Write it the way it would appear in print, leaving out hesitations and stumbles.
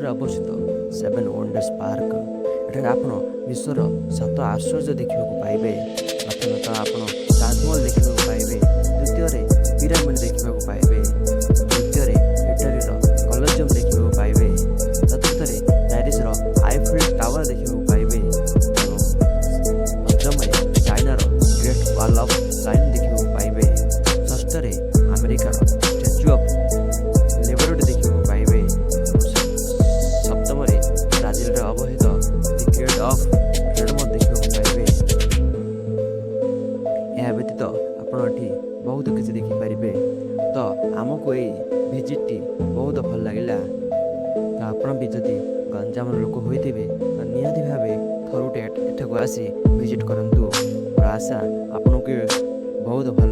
ବ୍ରାଜିଲରେ ଅବସ୍ଥିତ seven ୱଣ୍ଡର୍ସ park. ଏଠାରେ ଆପଣ ବିଶ୍ୱର 7 ଆଶ୍ଚର୍ଯ୍ୟ ଦେଖିବାକୁ ପାଇବେ। ପ୍ରଥମତଃ ଆପଣ ତାଜମହଲ ଦେଖିବାକୁ ପାଇବେ। ଦ୍ୱିତୀୟରେ ପିରାମିଡ୍ ଦେଖିବାକୁ ପାଇବେ। ତୃତୀୟରେ ଇଟାଲୀର କଲୋଜିୟମ୍ ଦେଖିବାକୁ ପାଇବେ। ଚତୁର୍ଥରେ ପ୍ୟାରିସର ଆଇଫେଲ୍ ଟାୱାର ଦେଖିବାକୁ ପାଇବେ। ଏବଂ ପଞ୍ଚମରେ ଚାଇନାର ଗ୍ରେଟ୍ ୱାଲ୍ ଅଫ୍ ଚାଇନା ଦେଖିବାକୁ ପାଇବେ। ଷଷ୍ଠରେ ଆମେରିକାର ଷ୍ଟାଚ୍ୟୁ ଅଫ୍ ଲିବର୍ଟି ଦେଖିବାକୁ ପାଇବେ। ସପ୍ତମରେ ବ୍ରାଜିଲରେ ଅବସ୍ଥିତ ଦି ଗେଟ୍ ଅଫ୍ ଫ୍ରିଡମ୍ ଦେଖିବାକୁ ପାଇବେ। ଏହା ବ୍ୟତୀତ ଆପଣ ଏଠି ବହୁତ କିଛି ଦେଖିପାରିବେ। ତ ଆମକୁ ଏଇ ଭିଜିଟ୍ଟି ବହୁତ ଭଲ ଲାଗିଲା। ତ ଆପଣ ବି ଯଦି ଗଞ୍ଜାମର ଲୋକ ହୋଇଥିବେ ତ ନିହାତି ଭାବେ ଥରୁଟେ ଏଠାକୁ ଆସି ଭିଜିଟ୍ କରନ୍ତୁ। ମୋର ଆଶା ଆପଣଙ୍କୁ ବହୁତ ଭଲ